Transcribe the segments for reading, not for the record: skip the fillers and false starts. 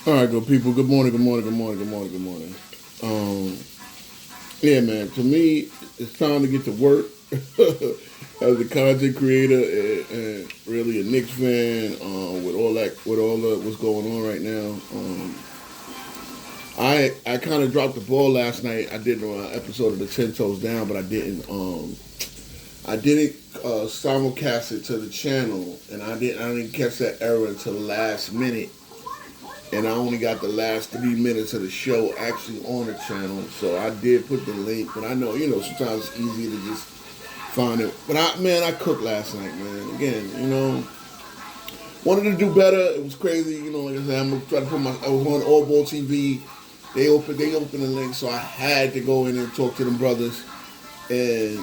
All right, good people. Good morning. Good morning. Good morning. Good morning. Good morning. Um, yeah, man. To me, it's time to get to work as a content creator and really a Knicks fan. With all the what's going on right now. I kind of dropped the ball last night. I did an episode of the Ten Toes Down, but I didn't simulcast it to the channel, and I didn't catch that error until the last minute, and I only got the last 3 minutes of the show actually on the channel. So I did put the link, but I know sometimes it's easy to just find it. But I cooked last night, man. Again, wanted to do better. It was crazy, like I said, I'm gonna try to I was on All Ball TV. They opened the link, so I had to go in and talk to them brothers. And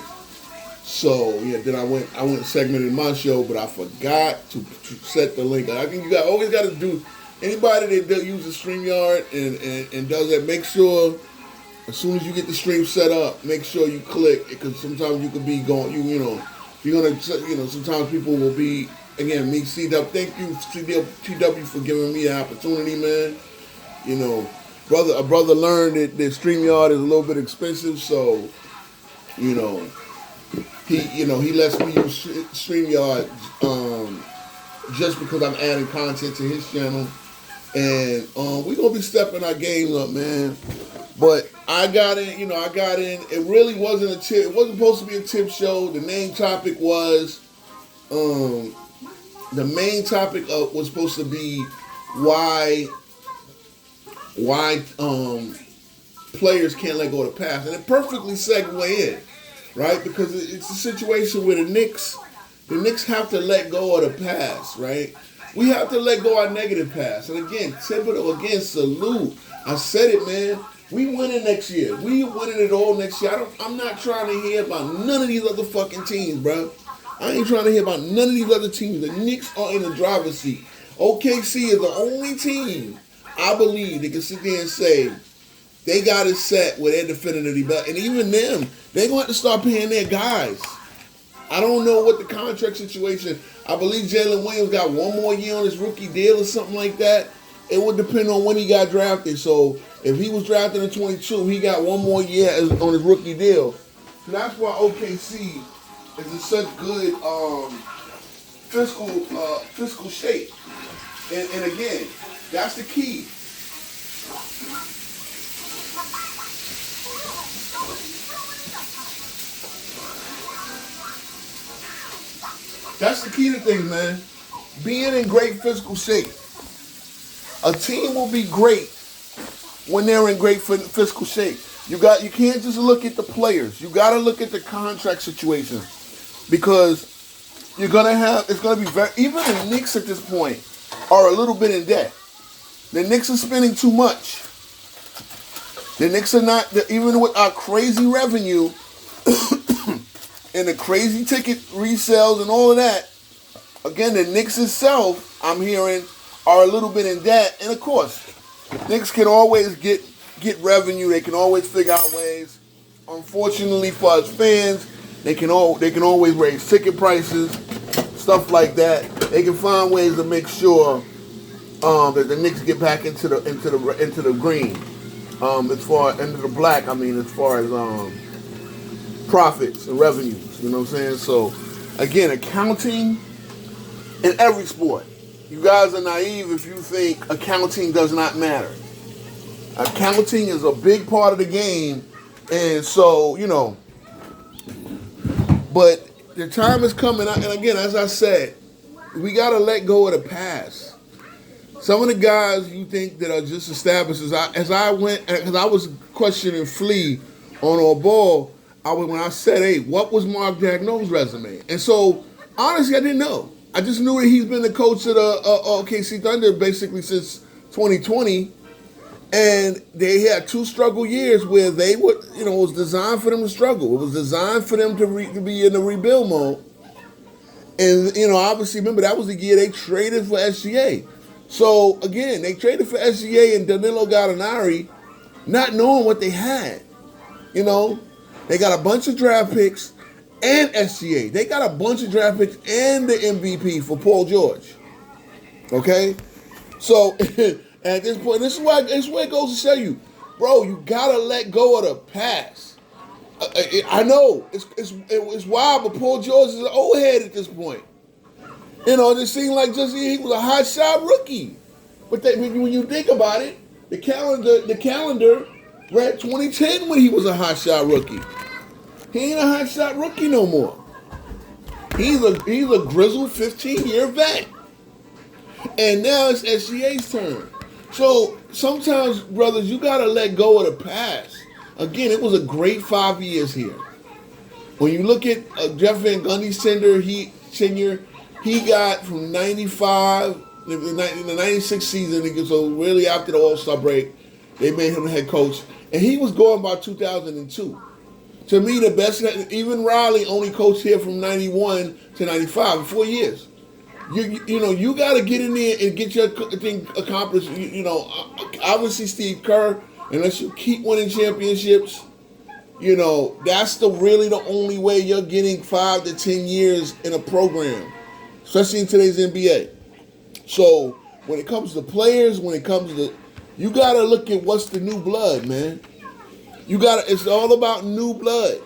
so yeah, then I went and segmented my show, but I forgot to set the link. I think always got to do. Anybody that uses StreamYard and does that, make sure as soon as you get the stream set up, make sure you click, because sometimes you could be going, you're gonna, sometimes people will be, again, me, CW, thank you, TW, for giving me the opportunity, man. A brother learned that StreamYard is a little bit expensive, so, he lets me use StreamYard, just because I'm adding content to his channel. And we're gonna be stepping our game up, man. But I got in. It really wasn't a tip. It wasn't supposed to be a tip show. The main topic was, was supposed to be why players can't let go of the pass, and it perfectly segue in, right? Because it's a situation where the Knicks have to let go of the pass, right? We have to let go of our negative pass. And again, Thibodeau, salute. I said it, man. We winning next year. We winning it all next year. I'm not trying to hear about none of these other fucking teams, bro. I ain't trying to hear about none of these other teams. The Knicks are in the driver's seat. OKC is the only team, I believe, that can sit there and say they got it set with their definitive belt. And even them, they're going to have to start paying their guys. I don't know what the contract situation. I believe Jalen Williams got one more year on his rookie deal or something like that. It would depend on when he got drafted. So if he was drafted in 22, he got one more year on his rookie deal. So that's why OKC is in such good fiscal shape. And again, that's the key. That's the key to things, man. Being in great fiscal shape. A team will be great when they're in great fiscal shape. You can't just look at the players. You got to look at the contract situation, because it's gonna be even the Knicks at this point are a little bit in debt. The Knicks are spending too much. The Knicks are not, even with our crazy revenue and the crazy ticket resales and all of that. Again, the Knicks itself, I'm hearing, are a little bit in debt. And of course, Knicks can always get revenue. They can always figure out ways. Unfortunately for us fans, they can always raise ticket prices, stuff like that. They can find ways to make sure that the Knicks get back into the green, as far into the black. I mean, as far as profits and revenues. You know what I'm saying? So, again, accounting in every sport. You guys are naive if you think accounting does not matter. Accounting is a big part of the game, and so, but the time is coming, and again, as I said, we got to let go of the past. Some of the guys you think that are just established, as I went, because I was questioning Flea on All Ball, when I said, hey, what was Mark Dagnall's resume? And so, honestly, I didn't know. I just knew that he's been the coach of the OKC Thunder basically since 2020. And they had 2 struggle years where they would, it was designed for them to struggle. It was designed for them to be in the rebuild mode. And, obviously, remember, that was the year they traded for SGA. So, again, they traded for SGA and Danilo Gallinari not knowing what they had. They got a bunch of draft picks and SGA. They got a bunch of draft picks and the MVP for Paul George. Okay? So, At this point, this is where it goes to show you, bro. You gotta let go of the past. I know it's wild, but Paul George is an old head at this point. You know, it seemed like just he was a hot shot rookie. But when you think about it, the calendar read 2010 when he was a hot shot rookie. He ain't a hot shot rookie no more. He's a grizzled 15-year vet. And now it's SGA's turn. So sometimes, brothers, you gotta let go of the past. Again, it was a great 5 years here. When you look at Jeff Van Gundy's tenure, he got from 95, in the 96 season, so really after the All-Star break, they made him the head coach. And he was going by 2002. To me, the best, even Riley only coached here from 91 to 95, in 4 years. You got to get in there and get your thing accomplished. Obviously Steve Kerr, unless you keep winning championships, that's really the only way you're getting 5 to 10 years in a program, especially in today's NBA. So when it comes to players, you got to look at what's the new blood, man. It's all about new blood.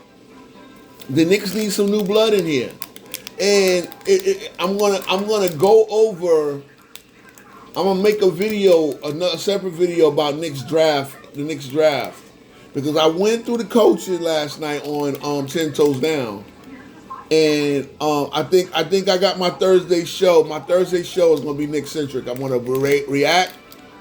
The Knicks need some new blood in here. And I'm gonna go over. I'm gonna make a separate video about the Knicks draft, because I went through the coaching last night on 10 Toes Down, and I think I got my Thursday show. My Thursday show is gonna be Knicks centric. I'm gonna react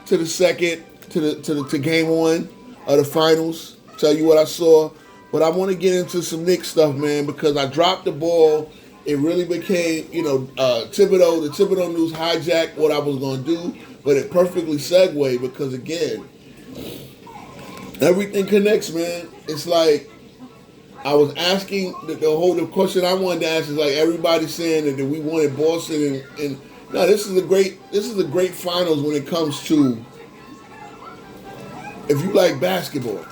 to the second to game 1 of the finals. Tell you what I saw, but I want to get into some Knicks stuff, man, because I dropped the ball. It really became, Thibodeau. The Thibodeau news hijacked what I was going to do, but it perfectly segued because, again, everything connects, man. It's like I was asking the question I wanted to ask is like everybody saying that we wanted Boston, and no, this is a great finals when it comes to, if you like basketball.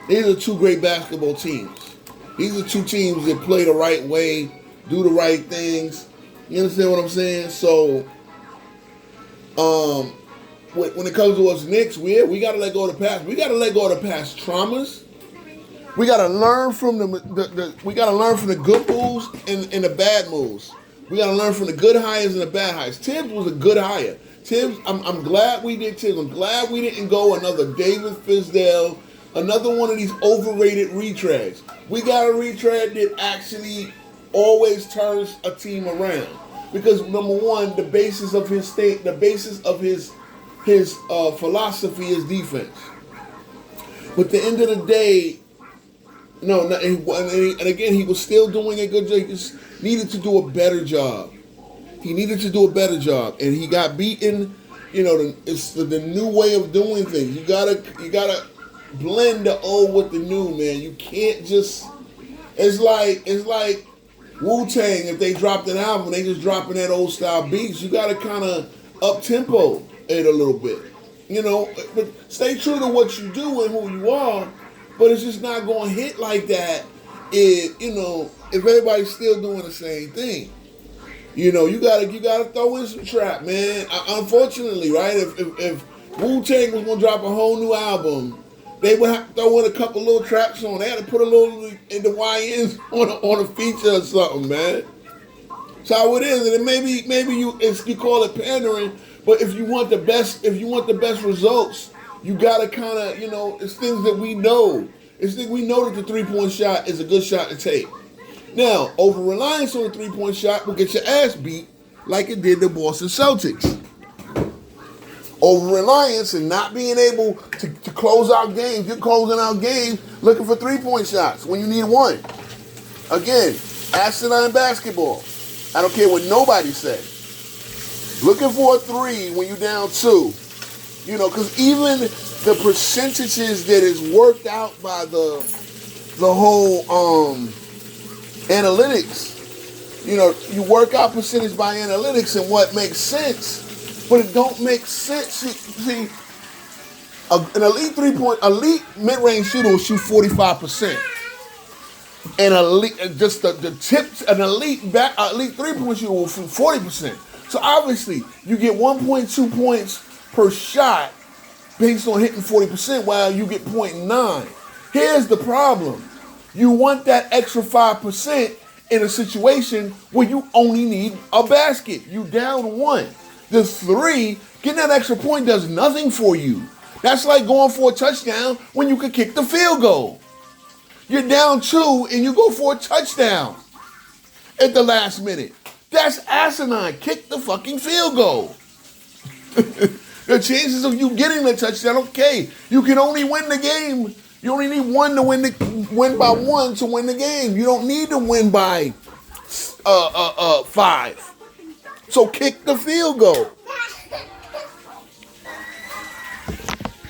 These are 2 great basketball teams. These are 2 teams that play the right way, do the right things. You understand what I'm saying? So, when it comes to us Knicks, we got to let go of the past. We got to let go of the past traumas. We got to learn from we got to learn from the good moves and the bad moves. We got to learn from the good hires and the bad hires. Tibbs was a good hire. Tibbs, I'm glad we did Tibbs. I'm glad we didn't go another David Fizdale, another one of these overrated retreads. We got a retread that actually always turns a team around, because number one, the basis of his philosophy is defense. But at the end of the day, and again, he was still doing a good job. He just needed to do a better job. And he got beaten. It's the new way of doing things. You gotta blend the old with the new, man. You can't just. It's like Wu-Tang, if they dropped an album, they just dropping that old style beats. You got to kind of up-tempo it a little bit. But stay true to what you do and who you are, but it's just not going to hit like that if everybody's still doing the same thing. You gotta throw in some trap, man. Unfortunately, right, if Wu-Tang was going to drop a whole new album, they would have to throw in a couple little trap songs. They had to put a little in the YNs on a feature or something, man. That's how it is. And maybe you call it pandering, but if you want the best results, you gotta kind of, it's things that we know. It's things we know that the 3-point shot is a good shot to take. Now, over reliance on the 3-point shot will get your ass beat like it did the Boston Celtics. Over-reliance and not being able to close out games. You're closing out games looking for 3-point shots when you need one. Again, asinine basketball. I don't care what nobody says. Looking for a 3 when you're down 2. Because even the percentages that is worked out by the whole analytics, you work out percentage by analytics and what makes sense. But it don't make sense. See, an elite mid-range shooter will shoot 45%, and an elite 3-point shooter will shoot 40%. So obviously, you get 1.2 points per shot based on hitting 40% while you get .9. Here's the problem. You want that extra 5% in a situation where you only need a basket. You down 1. The 3, getting that extra point does nothing for you. That's like going for a touchdown when you could kick the field goal. You're down 2 and you go for a touchdown at the last minute. That's asinine. Kick the fucking field goal. The chances of you getting the touchdown, okay, you can only win the game. You only need 1 to win by 1 to win the game. You don't need to win by 5. So kick the field goal.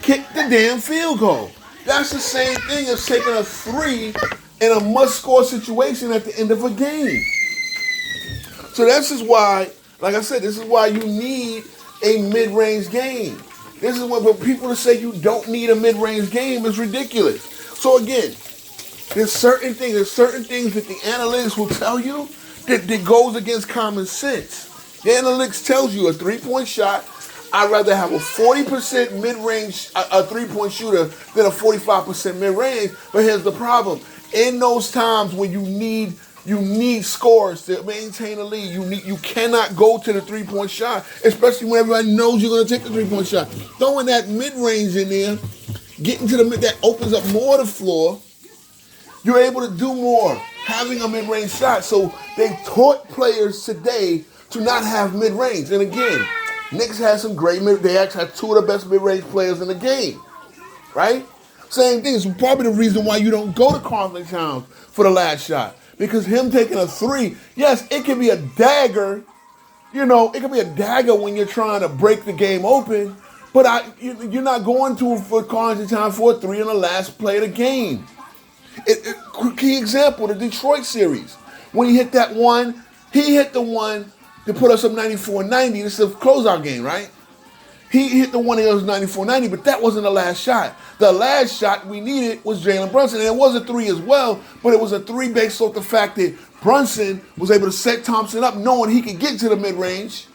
Kick the damn field goal. That's the same thing as taking a 3 in a must-score situation at the end of a game. So this is why, like I said, this is why you need a mid-range game. This is what people that say you don't need a mid-range game is ridiculous. So again, there's certain things that the analytics will tell you that goes against common sense. The analytics tells you a 3-point shot, I'd rather have a 40% mid-range, a 3-point shooter than a 45% mid-range. But here's the problem. In those times when you need scores to maintain a lead. You cannot go to the 3-point shot, especially when everybody knows you're going to take the 3-point shot. Throwing that mid-range in there, getting to the mid, that opens up more of the floor. You're able to do more having a mid-range shot. So they taught players today to not have mid-range. And again, Knicks had some great they actually had 2 of the best mid-range players in the game, right? Same thing. It's probably the reason why you don't go to Carlton Towns for the last shot. Because him taking a 3, yes, it can be a dagger. You know, it can be a dagger when you're trying to break the game open. But you're not going to for Carlton Towns for a 3 in the last play of the game. Key example, the Detroit series. When he hit that one, he hit the one to put us up 94-90. This is a closeout game, right? He hit the one that was 94-90, but that wasn't the last shot. The last shot we needed was Jalen Brunson, and it was a 3 as well, but it was a 3 based off the fact that Brunson was able to set Thompson up knowing he could get to the mid-range,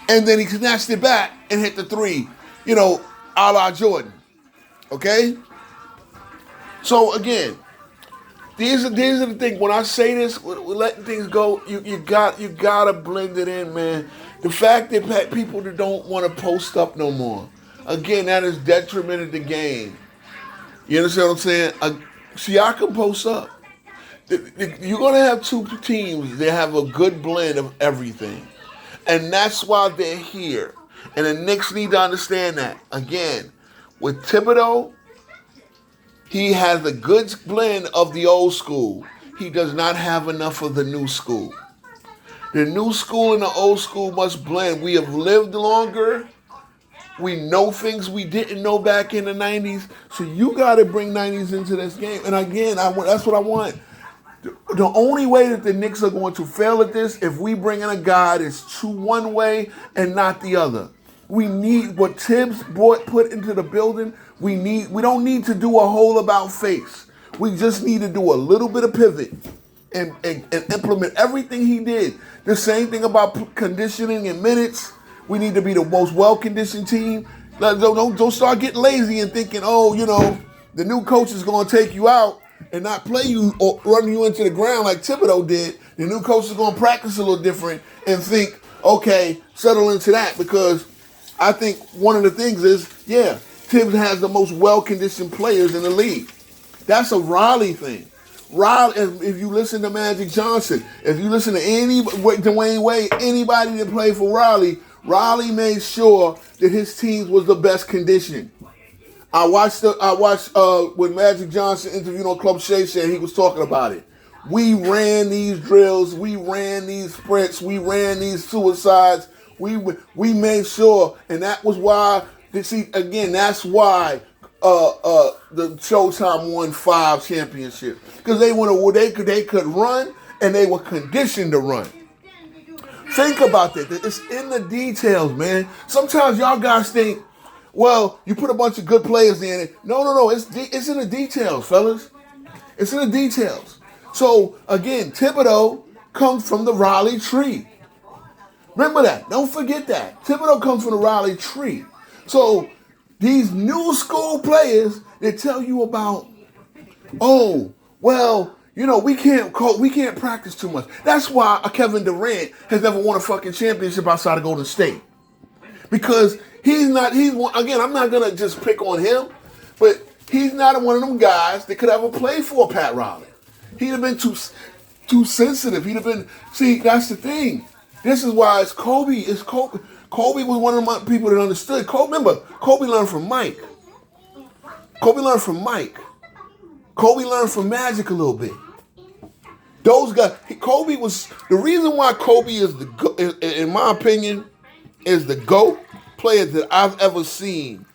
and then he snatched it back and hit the 3, a la Jordan, okay? So, again, these are the things. When I say this, we're letting things go, you gotta blend it in, man. The fact that people that don't want to post up no more, again, that is detrimented the game. You understand what I'm saying? Siakam posts up. You're going to have 2 teams that have a good blend of everything. And that's why they're here. And the Knicks need to understand that. Again, with Thibodeau, he has a good blend of the old school. He does not have enough of the new school. The new school and the old school must blend. We have lived longer. We know things we didn't know back in the 90s. So you got to bring 90s into this game. And again, that's what I want. The only way that the Knicks are going to fail at this if we bring in a guy that's one way and not the other. We need what Tibbs put into the building. We don't need to do a whole about face. We just need to do a little bit of pivot and implement everything he did. The same thing about conditioning and minutes. We need to be the most well-conditioned team. Don't start getting lazy and thinking, the new coach is going to take you out and not play you or run you into the ground like Thibodeau did. The new coach is going to practice a little different and think, okay, settle into that. Because I think one of the things is, Tibbs has the most well-conditioned players in the league. That's a Raleigh thing. Raleigh, if you listen to Magic Johnson, if you listen to Dwayne Wade, anybody that played for Raleigh made sure that his team was the best conditioned. I watched when Magic Johnson interviewed on Club Shay Shay, he was talking about it. We ran these drills, we ran these sprints, we ran these suicides. We made sure, and that was why. That's why the Showtime won 5 championships, because they could run and they were conditioned to run. Think about that. It's in the details, man. Sometimes y'all guys think, well, you put a bunch of good players in it. No. It's in the details, fellas. It's in the details. So again, Thibodeau comes from the Raleigh tree. Remember that. Don't forget that. Thibodeau comes from the Raleigh tree. So these new school players, they tell you about, oh, well, we can't practice too much. That's why Kevin Durant has never won a fucking championship outside of Golden State. Because again, I'm not going to just pick on him, but he's not one of them guys that could ever play for Pat Riley. He'd have been too sensitive. He'd have been, see, that's the thing. This is why it's Kobe. Kobe was one of the people that understood. Remember, Kobe learned from Mike. Kobe learned from Magic a little bit. Those guys, Kobe was, the reason why Kobe is in my opinion, is the GOAT player that I've ever seen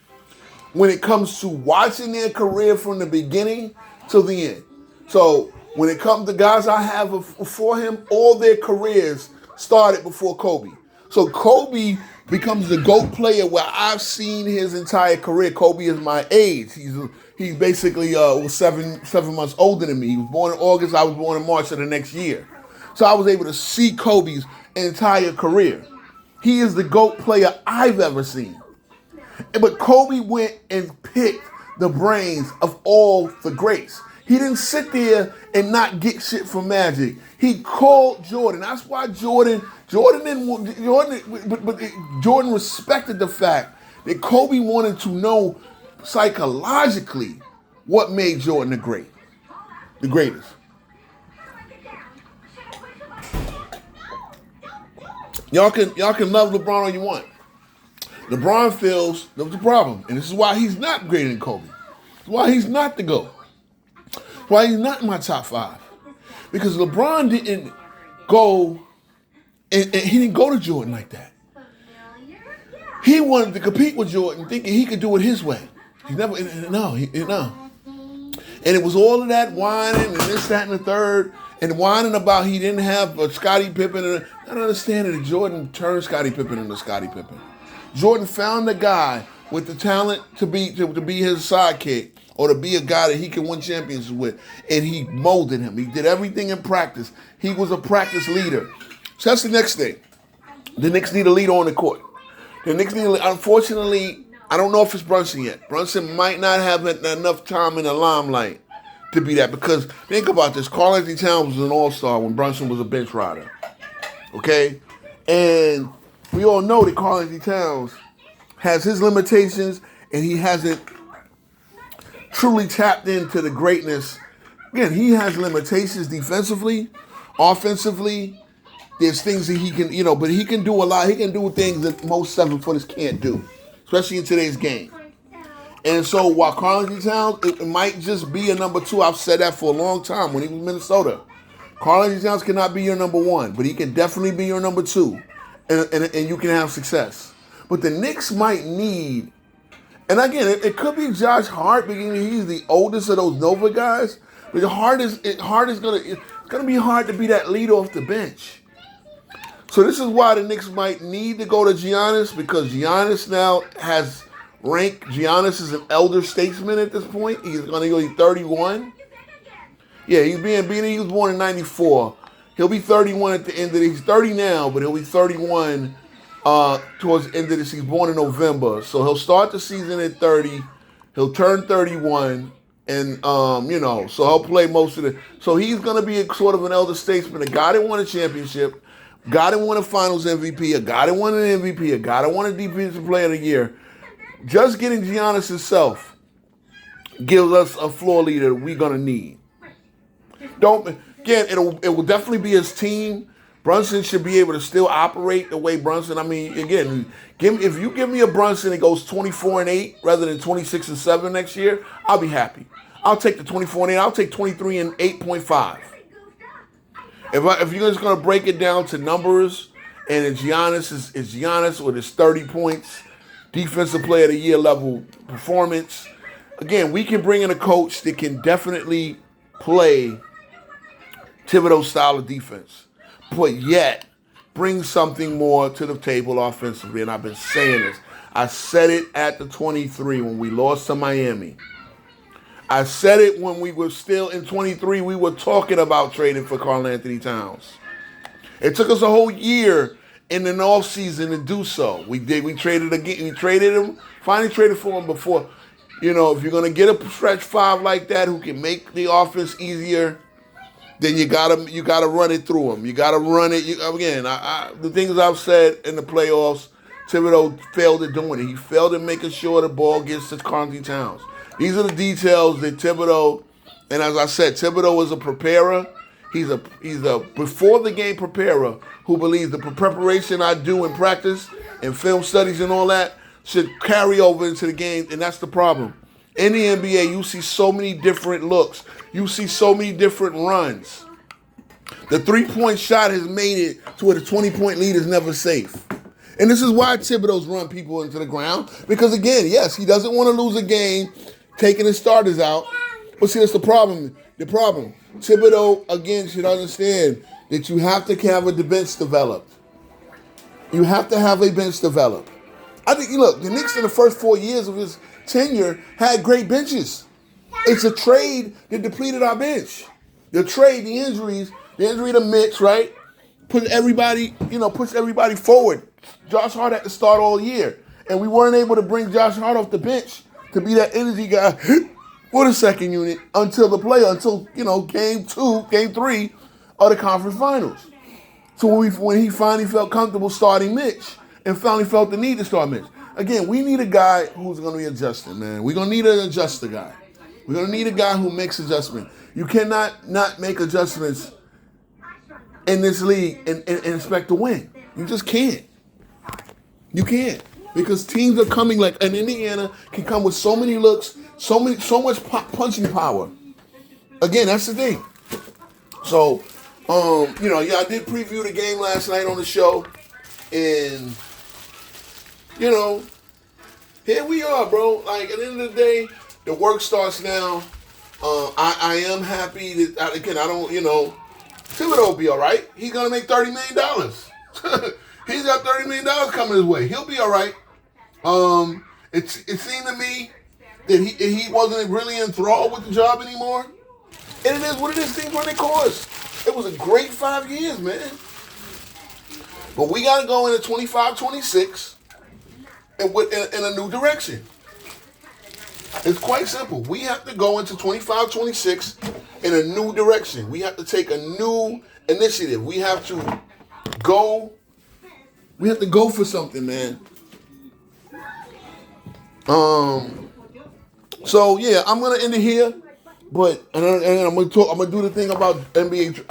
when it comes to watching their career from the beginning to the end. So when it comes to guys I have before him, all their careers started before Kobe. So Kobe becomes the GOAT player where I've seen his entire career. Kobe is my age. He's basically was seven months older than me. He was born in August. I was born in March of the next year. So I was able to see Kobe's entire career. He is the GOAT player I've ever seen. But Kobe went and picked the brains of all the greats. He didn't sit there and not get shit from Magic. He called Jordan. That's why Jordan respected the fact that Kobe wanted to know psychologically what made Jordan the greatest. Y'all can love LeBron all you want. LeBron feels there was a problem, and this is why he's not greater than Kobe. It's why he's not the GOAT. It's why he's not in my top 5. Because LeBron didn't go, and he didn't go to Jordan like that. He wanted to compete with Jordan, thinking he could do it his way. No. And it was all of that whining and this, that, and the third, and whining about he didn't have Scottie Pippen. I don't understand that Jordan turned Scottie Pippen into Scottie Pippen. Jordan found a guy with the talent to be his sidekick or to be a guy that he can win championships with, and he molded him. He did everything in practice. He was a practice leader. So that's the next thing. The Knicks need a leader on the court. Unfortunately, I don't know if it's Brunson yet. Brunson might not have enough time in the limelight to be that, because think about this. Karl-Anthony Towns was an all-star when Brunson was a bench rider. Okay? And we all know that Karl-Anthony Towns has his limitations, and he hasn't truly tapped into the greatness. Again, he has limitations defensively, offensively. There's things that he can, but he can do a lot. He can do things that most 7-footers can't do, especially in today's game. And so while Karl-Anthony Towns, it might just be a number 2. I've said that for a long time when he was in Minnesota. Karl-Anthony Towns cannot be your number 1, but he can definitely be your number 2. And you can have success. But the Knicks might need, and again, it could be Josh Hart, because he's the oldest of those Nova guys. But it's gonna be hard to be that leader off the bench. So this is why the Knicks might need to go to Giannis, because Giannis now has rank. Giannis is an elder statesman at this point. He's gonna go 31. Yeah, he's being beaten. He was born in 94. He'll be 31 at the end of he's 30 now, but he'll be 31 towards the end of this. He's born in November. So he'll start the season at 30. He'll turn 31. And, so he'll play most of it. So he's going to be a sort of an elder statesman, a guy that won a championship, a guy that won a finals MVP, a guy that won an MVP, a guy that won a defensive player of the year. Just getting Giannis himself gives us a floor leader we're going to need. It will definitely be his team. Brunson should be able to still operate the way Brunson. I mean, again, if you give me a Brunson that goes 24-8 rather than 26-7 next year, I'll be happy. I'll take the 24-8. I'll take 23 and 8.5. If you're just going to break it down to numbers, and if Giannis is Giannis with his 30 points, defensive player of the year level performance, again, we can bring in a coach that can definitely play Thibodeau's style of defense, but yet bring something more to the table offensively. And I've been saying this. I said it at the 23 when we lost to Miami. I said it when we were still in 23. We were talking about trading for Karl-Anthony Towns. It took us a whole year in an off season to do so. We traded again. We traded him. Finally traded for him before. If you're gonna get a stretch five like that who can make the offense easier, then you gotta run it through him. You gotta run it. The things I've said in the playoffs, Thibodeau failed at doing it. He failed at making sure the ball gets to Carlton Towns. These are the details that Thibodeau, and as I said, Thibodeau is a preparer. He's a before the game preparer who believes the preparation I do in practice and film studies and all that should carry over into the game, and that's the problem. In the NBA, you see so many different looks. You see so many different runs. The three-point shot has made it to where the 20-point lead is never safe. And this is why Thibodeau's run people into the ground. Because, again, yes, he doesn't want to lose a game taking his starters out. But see, that's the problem. Thibodeau, again, should understand that you have to have a bench developed. You have to have a bench developed. I think, look, the Knicks in the first 4 years of his tenure had great benches. It's a trade that depleted our bench. The trade, the injury to Mitch, right? Push everybody forward. Josh Hart had to start all year. And we weren't able to bring Josh Hart off the bench to be that energy guy for the second unit until game 3 of the conference finals. So when he finally felt comfortable starting Mitch and finally felt the need to start Mitch. Again, we need a guy who's going to be adjusting, man. We're going to need an adjuster guy. We're going to need a guy who makes adjustments. You cannot not make adjustments in this league and expect to win. You just can't. You can't. Because teams are coming and Indiana can come with so many looks, so much punching power. Again, that's the thing. So, I did preview the game last night on the show. And, here we are, bro. At the end of the day, the work starts now. I am happy that, again, I don't, Thibodeau will be all right. He's going to make $30 million. He's got $30 million coming his way. He'll be all right. It seemed to me that he wasn't really enthralled with the job anymore. And it is what it is. Things run their course. It was a great 5 years, man. But we got to go into 25-26 in a new direction. It's quite simple. We have to go into 25-26 in a new direction. We have to take a new initiative. We have to go for something, man. So yeah, I'm gonna end it here, but and I'm gonna do the thing about NBA,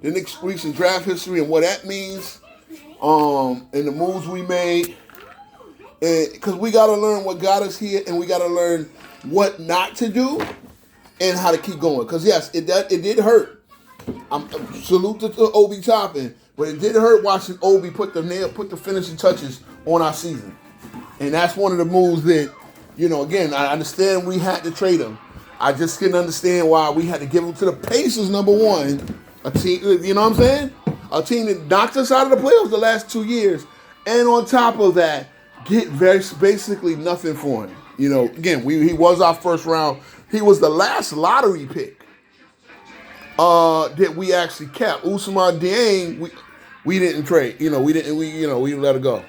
the Knicks recent draft history and what that means, and the moves we made, because we gotta learn what got us here, and we gotta learn what not to do, and how to keep going. Because yes, it did hurt. Salute to Obi Toppin, but it did hurt watching Obi put the finishing touches on our season. And that's one of the moves that, again, I understand we had to trade him. I just couldn't understand why we had to give him to the Pacers, number one. A team, you know what I'm saying? A team that knocked us out of the playoffs the last 2 years. And on top of that, get basically nothing for him. Again, he was our first round. He was the last lottery pick that we actually kept. Ousmane Dieng, we didn't trade. We let it go.